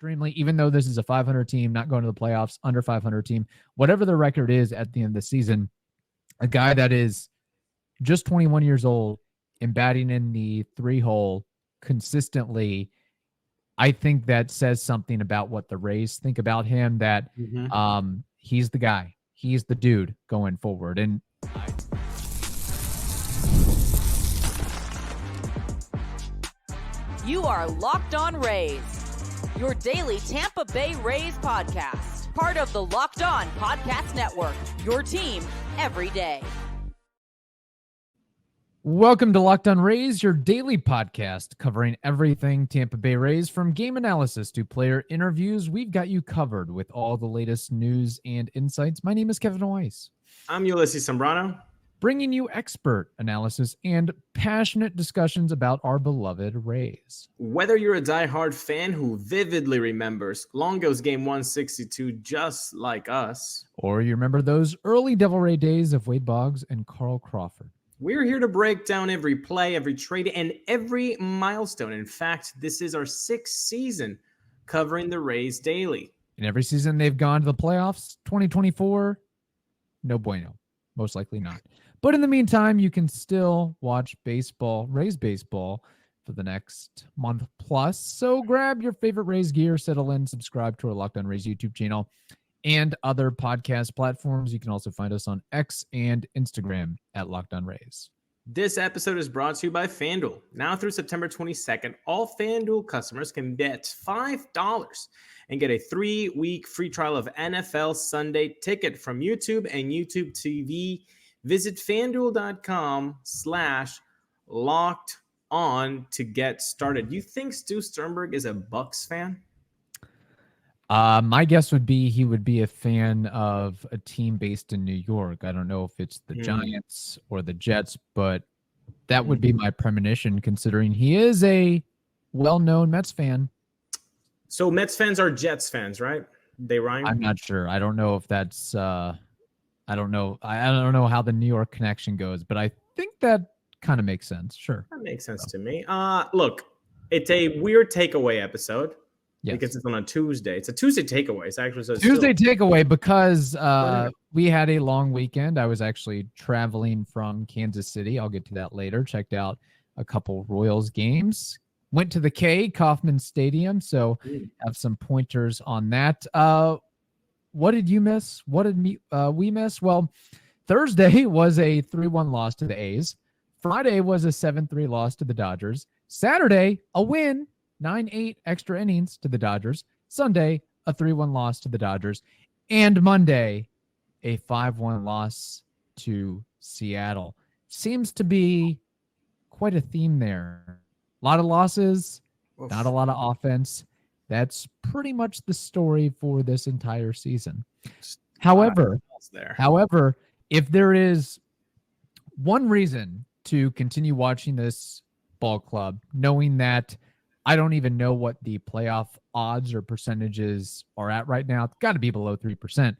extremely, even though this is a 500 team, not going to the playoffs, under 500 team, whatever the record is at the end of the season, a guy that is just 21 years old and batting in the 3-hole consistently, I think that says something about what the Rays think about him, that he's the guy. He's the dude going forward. And you are Locked On Rays, your daily Tampa Bay Rays podcast. Part of the Locked On Podcast Network, your team every day. Welcome to Locked On Rays, your daily podcast covering everything Tampa Bay Rays, from game analysis to player interviews. We've got you covered with all the latest news and insights. My name is Kevin Weiss. I'm Ulises Sambrano, bringing you expert analysis and passionate discussions about our beloved Rays. Whether you're a diehard fan who vividly remembers Longo's Game 162 just like us, or you remember those early Devil Ray days of Wade Boggs and Carl Crawford, we're here to break down every play, every trade, and every milestone. In fact, this is our 6th season covering the Rays daily. And every season they've gone to the playoffs. 2024, no bueno. Most likely not. But in the meantime, you can still watch baseball, Rays baseball, for the next month plus. So grab your favorite Rays gear, settle in, subscribe to our Locked On Rays YouTube channel and other podcast platforms. You can also find us on X and Instagram at Locked On Rays. This episode is brought to you by FanDuel. Now through September 22nd, all FanDuel customers can bet $5 and get a 3-week free trial of NFL Sunday Ticket from YouTube and YouTube TV. Visit FanDuel.com/locked-on to get started. Do you think Stu Sternberg is a Bucks fan? My guess would be he would be a fan of a team based in New York. I don't know if it's the Giants or the Jets, but that would be my premonition, considering he is a well-known Mets fan. So Mets fans are Jets fans, right? They rhyme? I'm not sure. I don't know if that's I don't know. I don't know how the New York connection goes, but I think that kind of makes sense. Sure. That makes sense to me. Look, it's a weird takeaway episode. Yes. Because it's on a Tuesday. It's a Tuesday takeaway. It's actually Tuesday takeaway because we had a long weekend. I was actually traveling from Kansas City. I'll get to that later. Checked out a couple Royals games. Went to the Kauffman Stadium, so have some pointers on that. What did you miss? What did we miss? Well, Thursday was a 3-1 loss to the A's. Friday was a 7-3 loss to the Dodgers. Saturday, a win. 9-8 extra innings to the Dodgers. Sunday, a 3-1 loss to the Dodgers. And Monday, a 5-1 loss to Seattle. Seems to be quite a theme there. A lot of losses, not a lot of offense. That's pretty much the story for this entire season. However, if there is one reason to continue watching this ball club, knowing that I don't even know what the playoff odds or percentages are at right now. It's got to be below 3%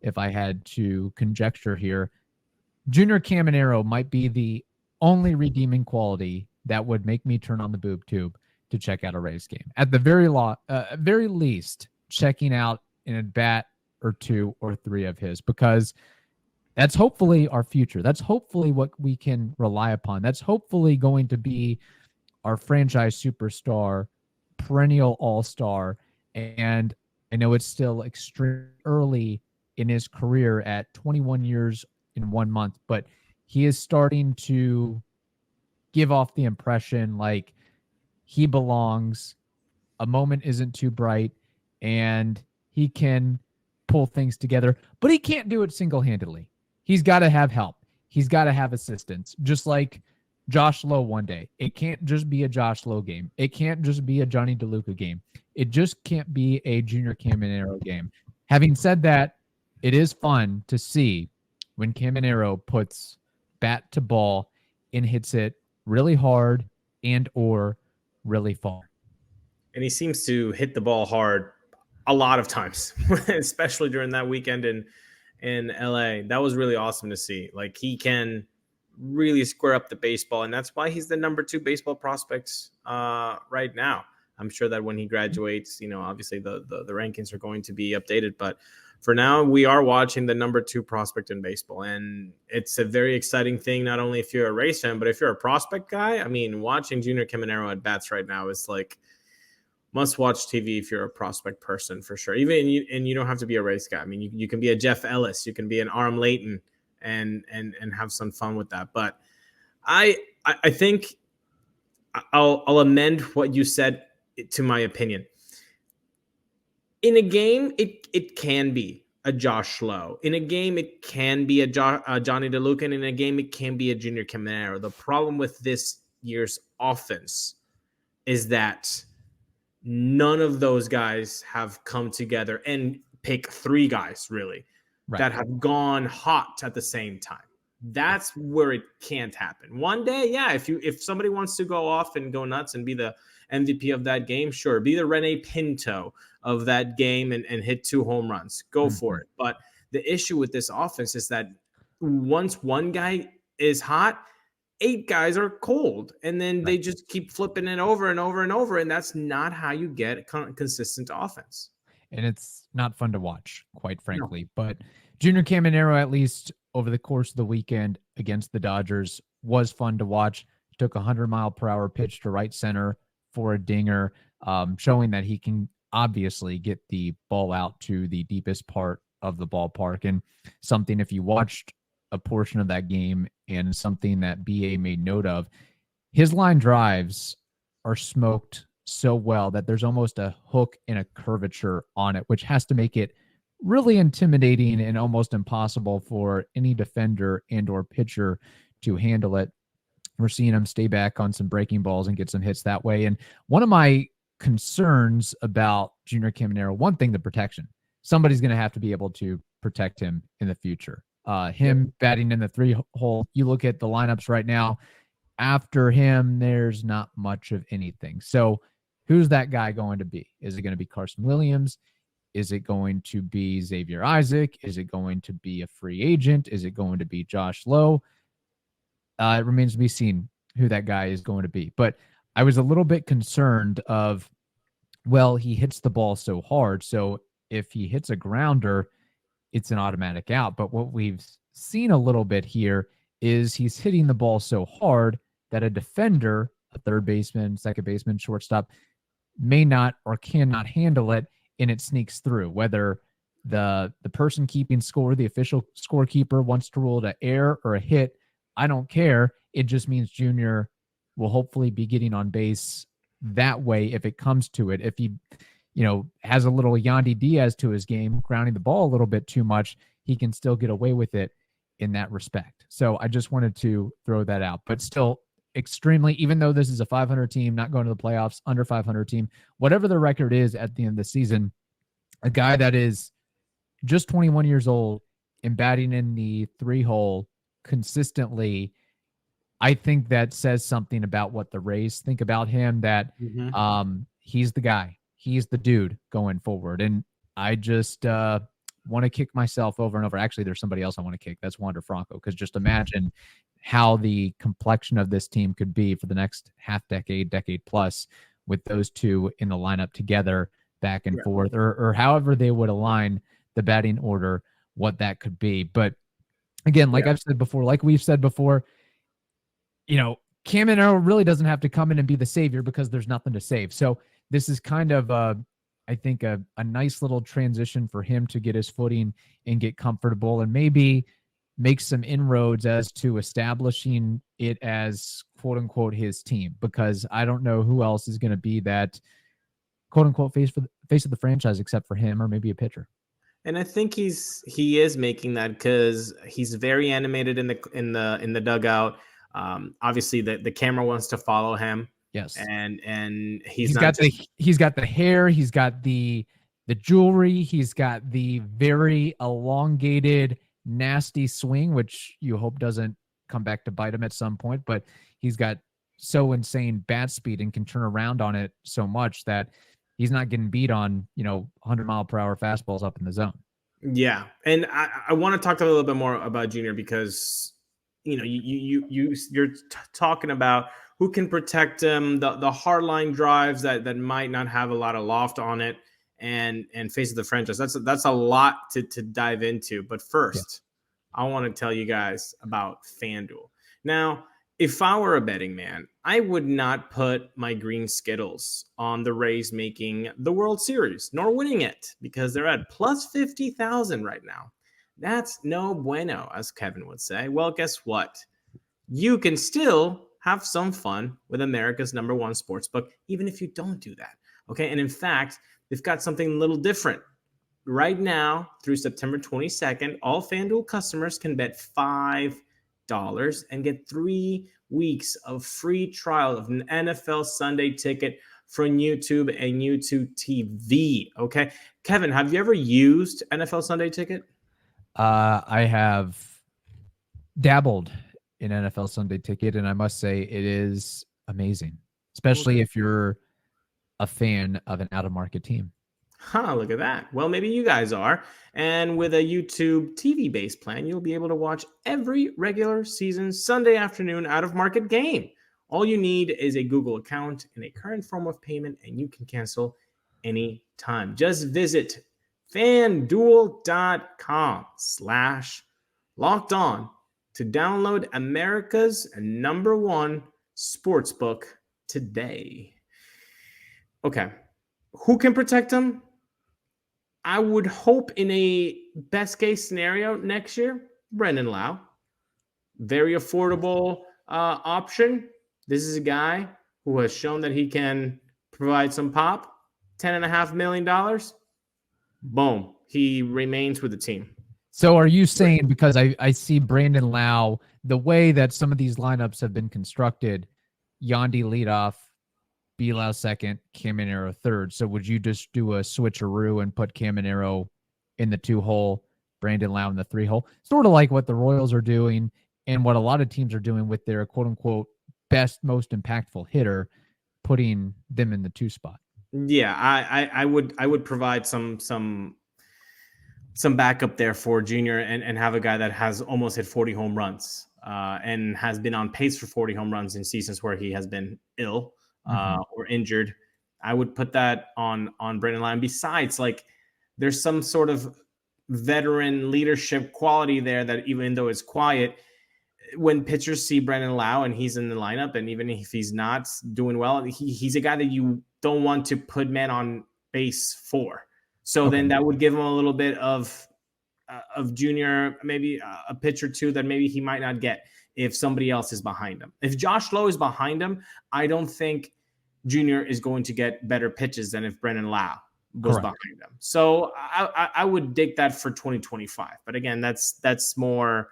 if I had to conjecture here. Junior Caminero might be the only redeeming quality that would make me turn on the boob tube to check out a Rays game. At the very least, checking out an at-bat or 2 or 3 of his, because that's hopefully our future. That's hopefully what we can rely upon. That's hopefully going to be our franchise superstar, perennial all-star. And I know it's still extremely early in his career at 21 years in 1 month, but he is starting to give off the impression like he belongs, a moment isn't too bright, and he can pull things together, but he can't do it single-handedly. He's got to have help. He's got to have assistance, just like Josh Lowe one day. It can't just be a Josh Lowe game. It can't just be a Johnny DeLuca game. It just can't be a Junior Caminero game. Having said that, it is fun to see when Caminero puts bat to ball and hits it really hard and or really far. And he seems to hit the ball hard a lot of times, especially during that weekend in LA. That was really awesome to see. Like, he can really square up the baseball, and that's why he's the number 2 baseball prospect right now. I'm sure that when he graduates, obviously the rankings are going to be updated. But for now, we are watching the number 2 prospect in baseball. And it's a very exciting thing, not only if you're a Rays fan, but if you're a prospect guy. I mean, watching Junior Caminero at bats right now is like must-watch TV if you're a prospect person, for sure. And you don't have to be a Rays guy. I mean, you can be a Jeff Ellis. You can be an Aram Layton and have some fun with that. But I think I'll amend what you said to my opinion. In a game, it can be a Josh Lowe. In a game, it can be a Johnny DeLuca. And in a game, it can be a Junior Caminero. The problem with this year's offense is that none of those guys have come together and pick 3 guys, really, that have gone hot at the same time. That's where it can't happen. One day, yeah, if somebody wants to go off and go nuts and be the MVP of that game, sure. Be the Rene Pinto of that game and hit 2 home runs. Go for it. But the issue with this offense is that once one guy is hot, 8 guys are cold. And then they just keep flipping it over and over and over. And that's not how you get consistent offense. And it's not fun to watch, quite frankly. No. But Junior Caminero, at least over the course of the weekend against the Dodgers, was fun to watch. Took a 100-mile-per-hour pitch to right center for a dinger, showing that he can obviously get the ball out to the deepest part of the ballpark. And something, if you watched a portion of that game, and something that BA made note of, his line drives are smoked so well that there's almost a hook and a curvature on it, which has to make it really intimidating and almost impossible for any defender and or pitcher to handle it. We're seeing him stay back on some breaking balls and get some hits that way. And one of my concerns about Junior Caminero, one thing, the protection. Somebody's going to have to be able to protect him in the future. Him batting in the 3-hole, you look at the lineups right now, after him, there's not much of anything. So who's that guy going to be? Is it going to be Carson Williams? Is it going to be Xavier Isaac? Is it going to be a free agent? Is it going to be Josh Lowe? It remains to be seen who that guy is going to be. But I was a little bit concerned of, well, he hits the ball so hard. So if he hits a grounder, it's an automatic out. But what we've seen a little bit here is he's hitting the ball so hard that a defender, a third baseman, second baseman, shortstop, may not or cannot handle it, and it sneaks through. Whether the person keeping score, the official scorekeeper, wants to rule it an error or a hit, I don't care. It just means Junior will hopefully be getting on base that way if it comes to it. If he, has a little Yandy Diaz to his game, grounding the ball a little bit too much, he can still get away with it in that respect. So I just wanted to throw that out. But still, extremely, even though this is a 500 team, not going to the playoffs, under 500 team, whatever the record is at the end of the season, a guy that is just 21 years old and batting in the 3-hole consistently, I think that says something about what the Rays think about him, that he's the guy. He's the dude going forward. And I just want to kick myself over and over. Actually, there's somebody else I want to kick. That's Wander Franco, because just imagine how the complexion of this team could be for the next half decade, decade plus, with those two in the lineup together, back and forth, or however they would align the batting order, what that could be. But again, like I've said before, like we've said before, Caminero really doesn't have to come in and be the savior because there's nothing to save. So this is kind of, I think, a nice little transition for him to get his footing and get comfortable and maybe make some inroads as to establishing it as, quote unquote, his team, because I don't know who else is going to be that, quote unquote, face of the franchise except for him, or maybe a pitcher. And I think he is making that because he's very animated in the dugout. Obviously, the camera wants to follow him. Yes, and he's got the hair, he's got the jewelry, he's got the very elongated, nasty swing, which you hope doesn't come back to bite him at some point. But he's got so insane bat speed and can turn around on it so much that he's not getting beat on 100-mile-per-hour fastballs up in the zone. Yeah, and I want to talk a little bit more about Junior because you're talking about who can protect him, the hardline drives that might not have a lot of loft on it, and face of the franchise. That's a lot to dive into. But first, I want to tell you guys about FanDuel. Now, if I were a betting man, I would not put my green Skittles on the Rays making the World Series, nor winning it, because they're at plus 50,000 right now. That's no bueno, as Kevin would say. Well, guess what? You can still have some fun with America's #1 sportsbook, even if you don't do that. Okay. And in fact, they've got something a little different. Right now, through September 22nd, all FanDuel customers can bet $5 and get 3 weeks of free trial of an NFL Sunday ticket from YouTube and YouTube TV. Okay. Kevin, have you ever used NFL Sunday Ticket? I have dabbled in NFL Sunday Ticket, and I must say it is amazing, especially if you're a fan of an out-of-market team. Look at that. Well, maybe you guys are. And with a YouTube TV-based plan, you'll be able to watch every regular season Sunday afternoon out-of-market game. All you need is a Google account and a current form of payment, and you can cancel anytime. Just visit FanDuel.com/lockedon to download America's #1 sportsbook today. Okay. Who can protect them? I would hope in a best case scenario next year, Brendan Lau. Very affordable option. This is a guy who has shown that he can provide some pop. $10.5 million. Boom. He remains with the team. So are you saying, because I see Brandon Lau, the way that some of these lineups have been constructed, Yandy leadoff, B-Lau second, Caminero third. So would you just do a switcheroo and put Caminero in the 2-hole, Brandon Lau in the 3-hole? Sort of like what the Royals are doing and what a lot of teams are doing with their quote-unquote best, most impactful hitter, putting them in the 2 spot. Yeah, I would provide some backup there for Junior and have a guy that has almost hit 40 home runs and has been on pace for 40 home runs in seasons where he has been ill or injured. I would put that on Brandon Lau. And besides, like, there's some sort of veteran leadership quality there that even though it's quiet, when pitchers see Brandon Lau and he's in the lineup, and even if he's not doing well, he's a guy that you don't want to put man on base for. So then that would give him a little bit of Junior, maybe a pitch or two that maybe he might not get if somebody else is behind him. If Josh Lowe is behind him, I don't think Junior is going to get better pitches than if Brandon Lau was behind him. So I would dig that for 2025. But again, that's more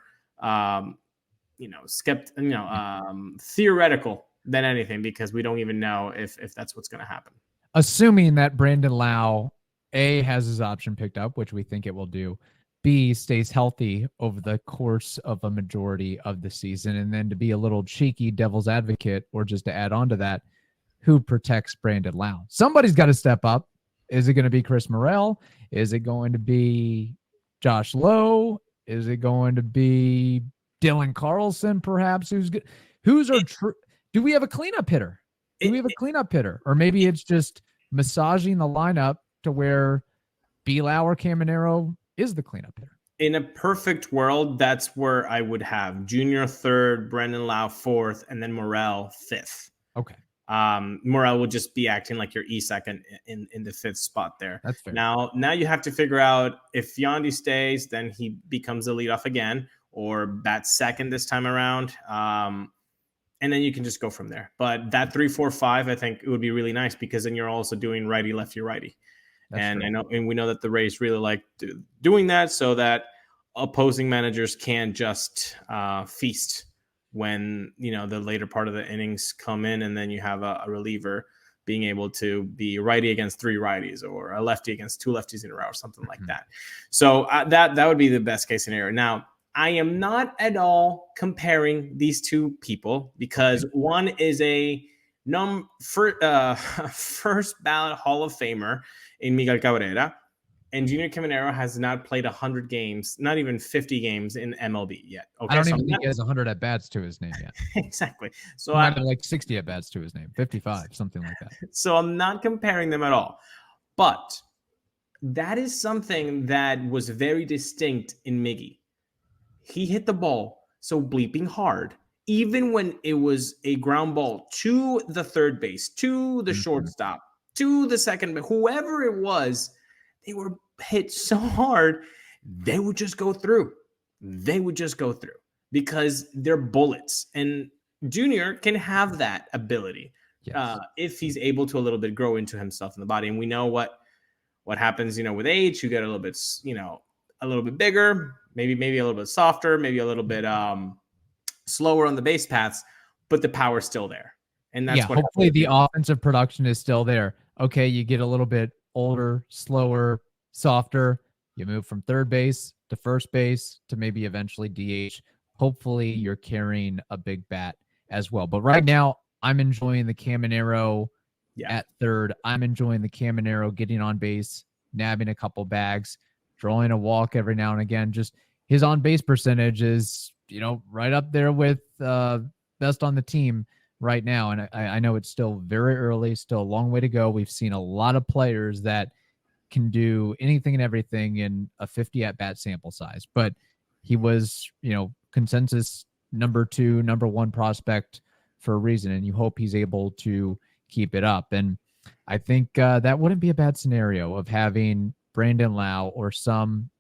theoretical than anything, because we don't even know if that's what's going to happen. Assuming that Brandon Lau, A, has his option picked up, which we think it will do, B, stays healthy over the course of a majority of the season, and then to be a little cheeky devil's advocate, or just to add on to that, who protects Brandon Lau? Somebody's got to step up. Is it going to be Chris Morel? Is it going to be Josh Lowe? Is it going to be Dylan Carlson, perhaps? Do we have a cleanup hitter? Or maybe it's just massaging the lineup to where B-Lau or Caminero is the cleanup hitter. In a perfect world, that's where I would have Junior third, Brandon Lau fourth, and then Morel fifth. Okay. Morel will just be acting like your second in the 5th spot there. That's fair. Now you have to figure out if Yandy stays, then he becomes the leadoff again, or bats second this time around. And then you can just go from there. But that 3-4-5, I think it would be really nice, because then you're also doing righty, lefty, righty. And true. We know that the Rays really like doing that, so that opposing managers can just feast when the later part of the innings come in, and then you have a reliever being able to be righty against 3 righties, or a lefty against 2 lefties in a row, or something like that. So that would be the best case scenario. Now, I am not at all comparing these two people, because one is a first ballot Hall of Famer in Miguel Cabrera, And Junior Caminero has not played 100 games, not even 50 games in MLB yet. Okay, I don't even think he has 100 at-bats to his name yet. Exactly. So he might have like 60 at-bats to his name, 55, something like that. So I'm not comparing them at all. But that is something that was very distinct in Miggy. He hit the ball so bleeping hard, even when it was a ground ball to the third base, to the shortstop, to the second base, whoever it was, they were hit so hard, they would just go through. They would just go through because they're bullets. And Junior can have that ability if he's able to a little bit grow into himself in the body. And we know what happens, with age. You get a little bit, a little bit bigger, maybe a little bit softer, maybe a little bit slower on the base paths, but the power's still there. And that's what hopefully the offensive production is still there. Okay, you get a little bit older, slower, softer. You move from third base to first base to maybe eventually DH. Hopefully you're carrying a big bat as well. But right now, I'm enjoying the Caminero at third. I'm enjoying the Caminero getting on base, nabbing a couple bags, drawing a walk every now and again. Just his on-base percentage is, right up there with best on the team right now. And I know it's still very early, still a long way to go. We've seen a lot of players that can do anything and everything in a 50 at-bat sample size. But he was, consensus number 2, number 1 prospect for a reason, and you hope he's able to keep it up. And I think that wouldn't be a bad scenario of having Brandon Lau or some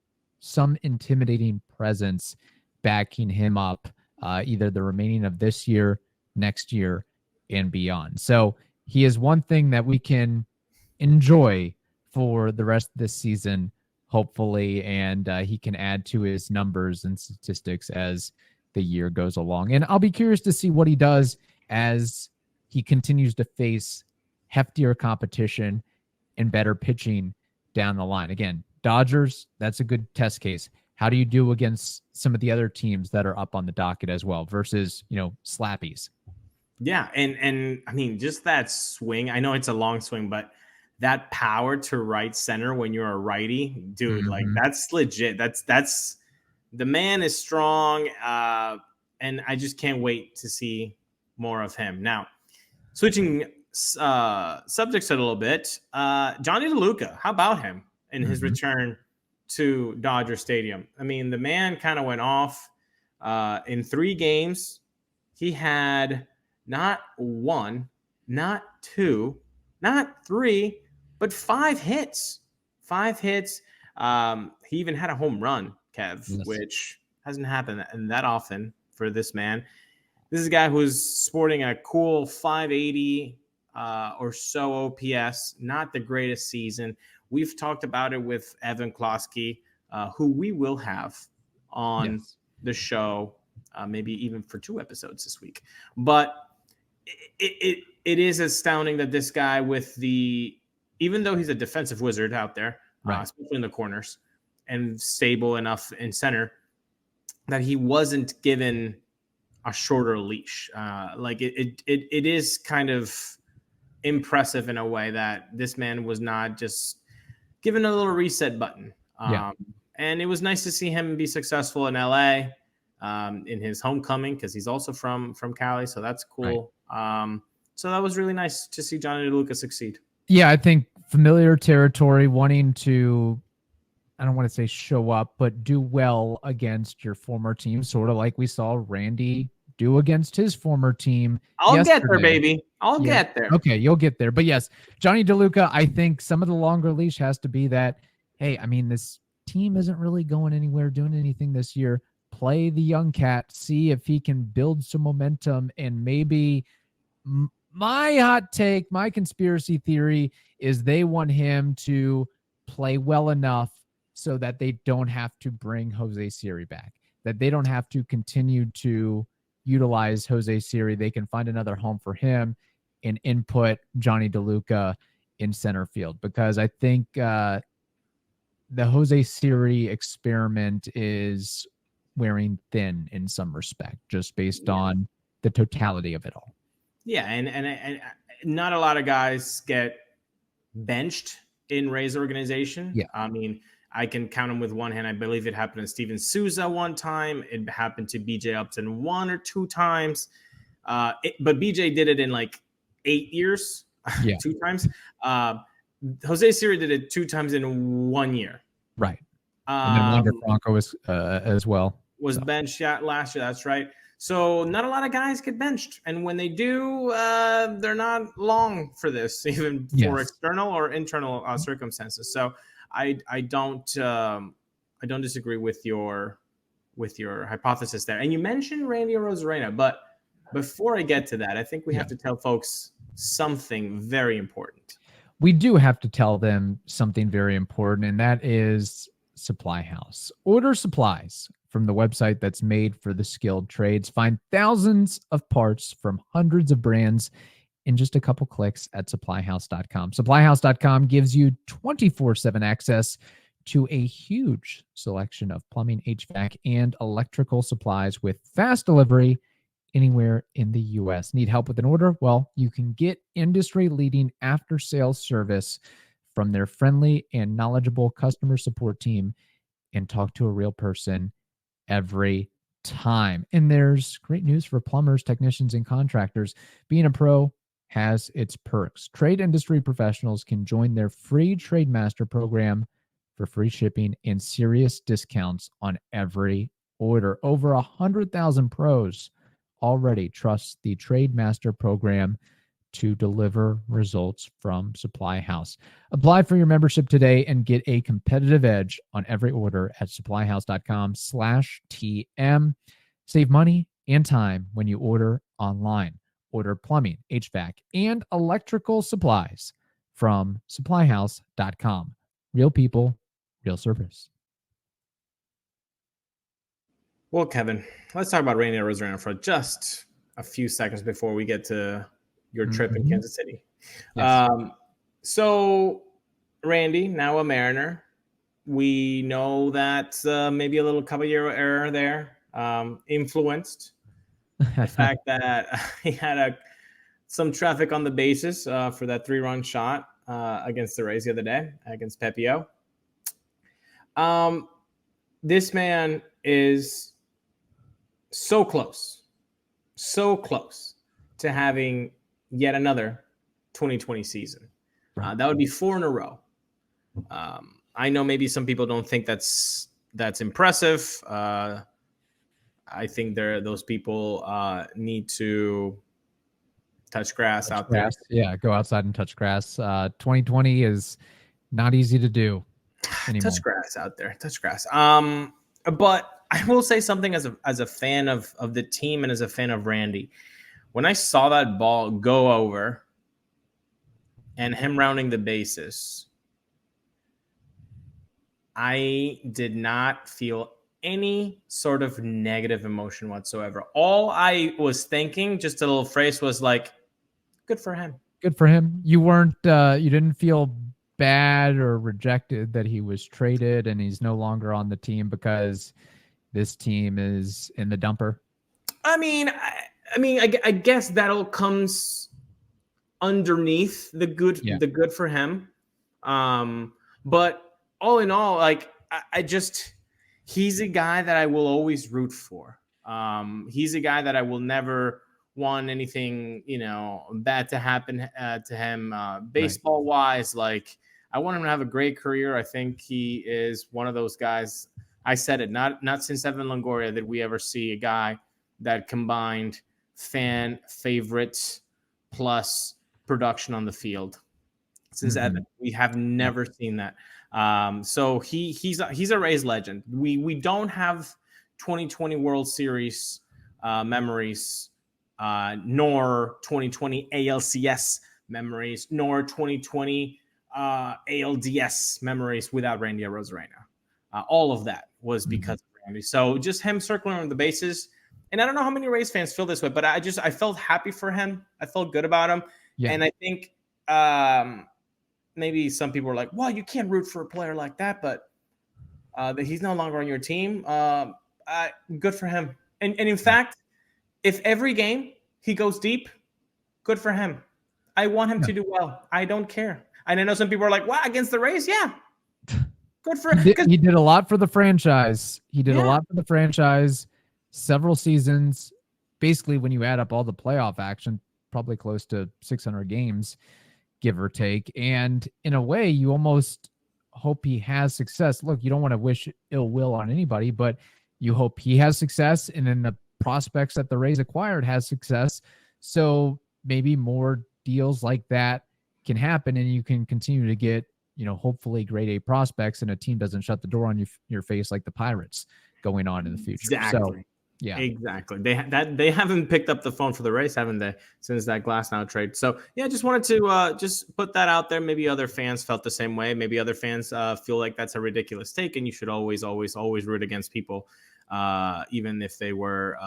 intimidating presence backing him up either the remaining of this year, next year, and beyond. So he is one thing that we can enjoy for the rest of this season, hopefully, and he can add to his numbers and statistics as the year goes along. And I'll be curious to see what he does as he continues to face heftier competition and better pitching down the line. Again, Dodgers, that's a good test case. How do you do against some of the other teams that are up on the docket as well versus, slappies? Yeah, and I mean, just that swing. I know it's a long swing, but that power to right center when you're a righty, dude, like that's legit. That's the man is strong, and I just can't wait to see more of him. Now, switching subjects a little bit, Johnny DeLuca, how about him in his return to Dodger Stadium? I mean, the man kind of went off in 3 games. He had not 1, not 2, not 3, but 5 hits. 5 hits. He even had a home run, Kev, which hasn't happened that often for this man. This is a guy who's sporting a cool 580 or so OPS, not the greatest season. We've talked about it with Evan Klosky, who we will have on the show, maybe even for 2 episodes this week. But it is astounding that this guy even though he's a defensive wizard out there, especially in the corners, and stable enough in center, that he wasn't given a shorter leash. It is kind of impressive in a way that this man was not just given a little reset button. And it was nice to see him be successful in LA in his homecoming, because he's also from Cali. So that's cool. So that was really nice to see Johnny DeLuca succeed. Yeah, I think familiar territory, wanting to, I don't want to say show up, but do well against your former team, sort of like we saw Randy do against his former team. I'll get there, baby. I'll get there. Okay, you'll get there. But yes, Johnny DeLuca, I think some of the longer leash has to be that, hey, I mean, this team isn't really going anywhere, doing anything this year. Play the young cat, see if he can build some momentum, and maybe my hot take, my conspiracy theory is they want him to play well enough so that they don't have to bring Jose Siri back, that they don't have to continue to utilize Jose Siri. They can find another home for him and input Johnny DeLuca in center field, because I think the Jose Siri experiment is wearing thin in some respect, just based on the totality of it all. Yeah, and not a lot of guys get benched in Ray's organization. Yeah. I mean, I can count them with one hand. I believe it happened to Steven Souza one time. It happened to BJ Upton 1 or 2 times. But BJ did it in like 8 years, Yeah. 2 times. Jose Siri did it 2 times in 1 year. Right. And then Wander Franco was as well. Benched last year. That's right. So not a lot of guys get benched, and when they do, they're not long for this, even for external or internal circumstances. So I don't disagree with your hypothesis there. And you mentioned Randy Arozarena, but before I get to that, I think we have to tell folks something very important. We do have to tell them something very important, and that is SupplyHouse. Order supplies from the website that's made for the skilled trades. Find thousands of parts from hundreds of brands in just a couple clicks at SupplyHouse.com. SupplyHouse.com gives you 24/7 access to a huge selection of plumbing, HVAC, and electrical supplies with fast delivery anywhere in the U.S. Need help with an order? Well, you can get industry-leading after-sales service from their friendly and knowledgeable customer support team and talk to a real person every time. And there's great news for plumbers, technicians, and contractors. Being a pro has its perks. Trade industry professionals can join their free Trade Master program for free shipping and serious discounts on every order. Over 100,000 pros already trust the Trade Master program to deliver results from SupplyHouse. Apply for your membership today and get a competitive edge on every order at SupplyHouse.com/TM. Save money and time when you order online. Order plumbing, HVAC, and electrical supplies from SupplyHouse.com. Real people, real service. Well, Kevin, let's talk about Randy Arozarena for just a few seconds before we get to your trip in Kansas City. Yes. So Randy, now a Mariner. We know that maybe a little Caballero error there influenced the fact that he had some traffic on the bases for that 3-run shot against the Rays the other day against Pepio. This man is so close to having yet another 2020 season. That would be 4 in a row. I know maybe some people don't think that's impressive. I think those people need to touch grass out there. Yeah, go outside and touch grass. 2020 is not easy to do anymore. Touch grass out there. Touch grass. But I will say something as a fan of the team and as a fan of Randy. When I saw that ball go over and him rounding the bases, I did not feel any sort of negative emotion whatsoever. All I was thinking, just a little phrase, was like, good for him. Good for him. You weren't, you didn't feel bad or rejected that he was traded and he's no longer on the team because this team is in the dumper. I mean, I guess that all comes underneath the good, the good for him. But all in all, like he's a guy that I will always root for. He's a guy that I will never want anything, bad to happen to him. Baseball wise, like I want him to have a great career. I think he is one of those guys. I said it, not since Evan Longoria did we ever see a guy that combined fan favorites plus production on the field. Since Evan, we have never seen that. So he's a Rays legend. We don't have 2020 World Series memories, nor 2020 ALCS memories, nor 2020 ALDS memories without Randy Arozarena. All of that was because of Randy. So just him circling on the bases. And I don't know how many Rays fans feel this way, but I felt happy for him. I felt good about him. Yeah. And I think maybe some people are like, well, you can't root for a player like that, but that he's no longer on your team. Good for him. And in fact, if every game he goes deep, good for him. I want him to do well. I don't care. And I know some people are like, wow, against the Rays? Yeah. Good for he did a lot for the franchise. He did a lot for the franchise, several seasons. Basically, when you add up all the playoff action, probably close to 600 games, give or take. And in a way, you almost hope he has success. Look, you don't want to wish ill will on anybody, but you hope he has success, and then the prospects that the Rays acquired has success. So maybe more deals like that can happen, and you can continue to get, hopefully grade A prospects, and a team doesn't shut the door on your face like the Pirates going on in the future. Exactly. So, yeah, exactly. They haven't picked up the phone for the Rays, haven't they, since that Glasnow trade? So yeah, just wanted to just put that out there. Maybe other fans felt the same way. Maybe other fans feel like that's a ridiculous take, and you should always root against people, even if they were,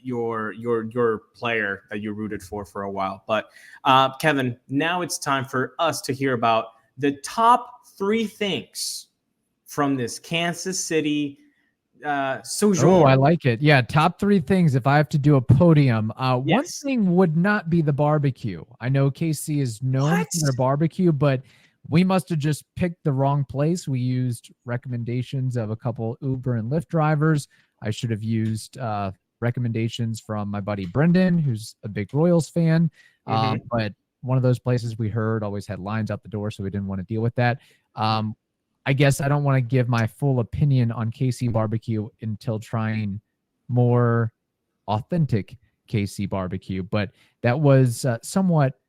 your player that you rooted for a while. But Kevin, now it's time for us to hear about the top 3 things from this Kansas City sojourn. Oh, I like it. Yeah, top 3 things if I have to do a podium. One thing would not be the barbecue. I know KC is known for their barbecue, but we must have just picked the wrong place. We used recommendations of a couple Uber and Lyft drivers. I should have used recommendations from my buddy Brendan, who's a big Royals fan. But one of those places we heard always had lines out the door, so we didn't want to deal with that. I guess I don't want to give my full opinion on KC barbecue until trying more authentic KC barbecue, but that was somewhat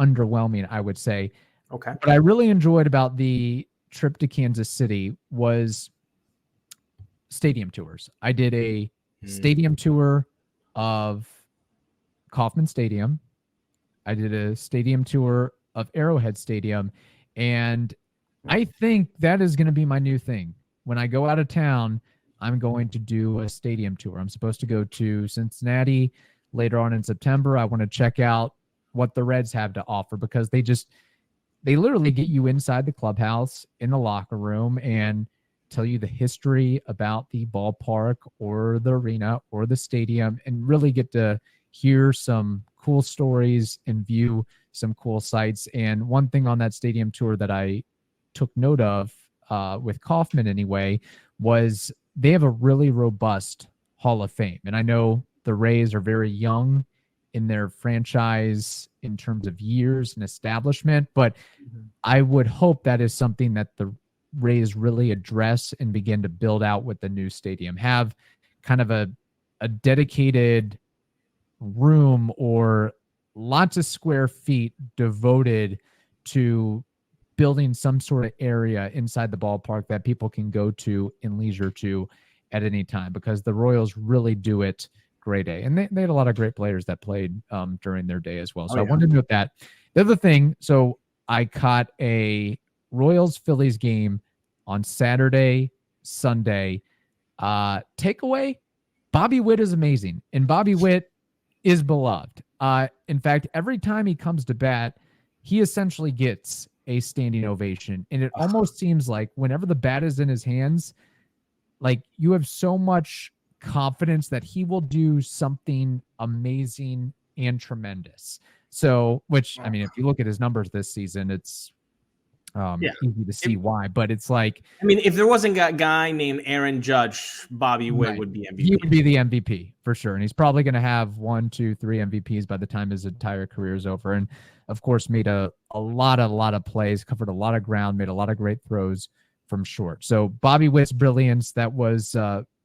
underwhelming, I would say. Okay. What I really enjoyed about the trip to Kansas City was stadium tours. I did a stadium tour of Kauffman Stadium. I did a stadium tour of Arrowhead Stadium, and I think that is going to be my new thing. When I go out of town, I'm going to do a stadium tour. I'm supposed to go to Cincinnati later on in September. I want to check out what the Reds have to offer, because they literally get you inside the clubhouse, in the locker room, and tell you the history about the ballpark or the arena or the stadium, and really get to hear some cool stories and view some cool sights. And one thing on that stadium tour that I took note of, with Kauffman anyway, was they have a really robust Hall of Fame. And I know the Rays are very young in their franchise in terms of years and establishment, but I would hope that is something that the Rays really address and begin to build out with the new stadium. Have kind of a dedicated room or lots of square feet devoted to building some sort of area inside the ballpark that people can go to in leisure to at any time, because the Royals really do it grade A. And they had a lot of great players that played during their day as well. So I wanted to note that. The other thing, so I caught a Royals-Phillies game on Saturday, Sunday. Takeaway, Bobby Witt is amazing. And Bobby Witt is beloved. In fact, every time he comes to bat, he essentially gets a standing ovation. And it almost seems like whenever the bat is in his hands, like you have so much confidence that he will do something amazing and tremendous. So, which, I mean, if you look at his numbers this season, it's easy to see why, but it's like, I mean, if there wasn't a guy named Aaron Judge, Bobby Witt would be MVP. He would be the MVP for sure. And he's probably going to have 1, 2, 3 MVPs by the time his entire career is over. And of course, made a lot of plays, covered a lot of ground, made a lot of great throws from short. So Bobby Witt's brilliance, that was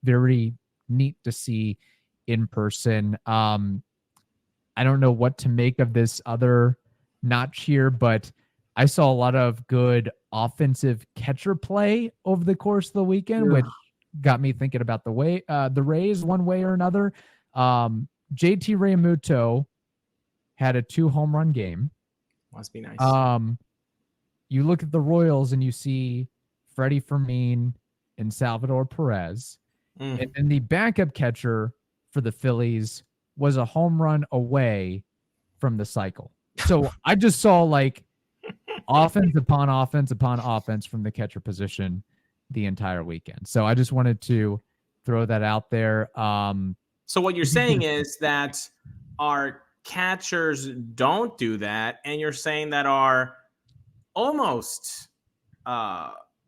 very neat to see in person. I don't know what to make of this other notch here, but I saw a lot of good offensive catcher play over the course of the weekend, which got me thinking about the Rays one way or another. JT Realmuto had a 2 home run game. Must be nice. You look at the Royals and you see Freddie Fermin and Salvador Perez, and then the backup catcher for the Phillies was a home run away from the cycle. So I just saw like offense upon offense upon offense from the catcher position the entire weekend. So I just wanted to throw that out there. So what you're saying is that our catchers don't do that, and you're saying that our almost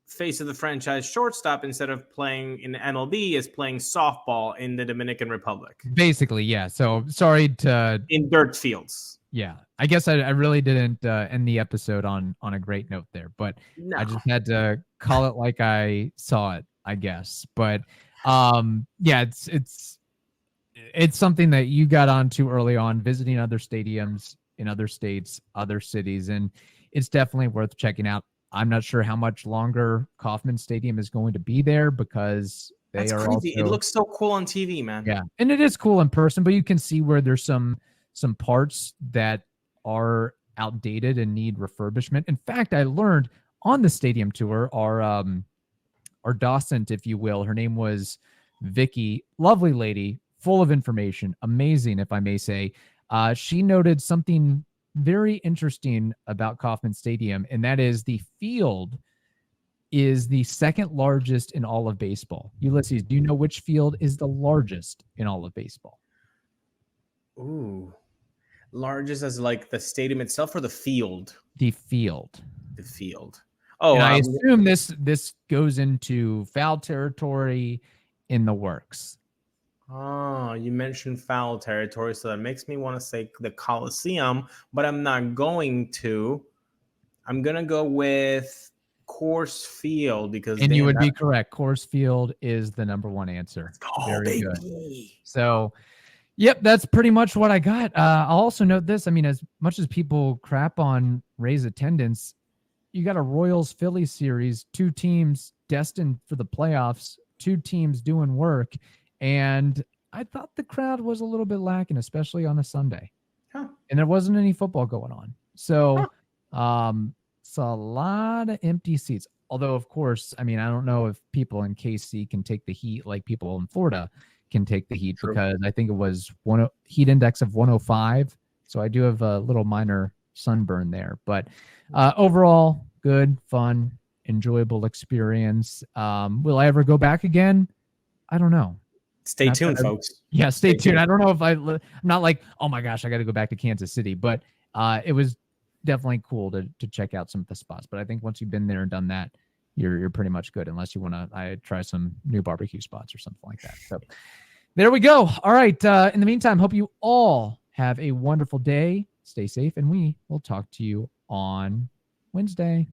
face of the franchise shortstop, instead of playing in MLB, is playing softball in the Dominican Republic. Basically, yeah. So sorry to in dirt fields. Yeah, I guess I really didn't end the episode on a great note there, but No. I just had to call it like I saw it, I guess. But yeah, it's something that you got onto early on, visiting other stadiums in other states, other cities, and it's definitely worth checking out. I'm not sure how much longer Kauffman Stadium is going to be there, because that's crazy. It looks so cool on TV, man. Yeah, and it is cool in person, but you can see where there's some parts that are outdated and need refurbishment. In fact, I learned on the stadium tour, our docent, if you will, her name was Vicky, lovely lady, full of information, amazing, if I may say. She noted something very interesting about Kauffman Stadium, and that is the field is the second largest in all of baseball. Ulises, do you know which field is the largest in all of baseball? Ooh. Largest as like the stadium itself or the field? The field. The field. Oh, and I assume this goes into foul territory in the works. Oh, you mentioned foul territory, so that makes me want to say the Coliseum, but I'm not going to. I'm going to go with Coors Field, because and you would be correct. Coors Field is the number one answer. Very good. So, yep, that's pretty much what I got. I'll also note this. I mean, as much as people crap on Rays attendance, you got a Royals-Phillies series, 2 teams destined for the playoffs, 2 teams doing work, and I thought the crowd was a little bit lacking, especially on a Sunday. Huh. And there wasn't any football going on. So it's a lot of empty seats. Although, of course, I mean, I don't know if people in KC can take the heat like people in Florida can take the heat. True. Because I think it was heat index of 105. So I do have a little minor sunburn there. But overall, good, fun, enjoyable experience. Will I ever go back again? I don't know. Stay tuned, folks. Yeah, stay tuned. I don't know if I'm not like, oh my gosh, I got to go back to Kansas City. But it was definitely cool to check out some of the spots. But I think once you've been there and done that, you're pretty much good, unless you want to try some new barbecue spots or something like that. So there we go. All right. In the meantime, hope you all have a wonderful day. Stay safe, and we will talk to you on Wednesday.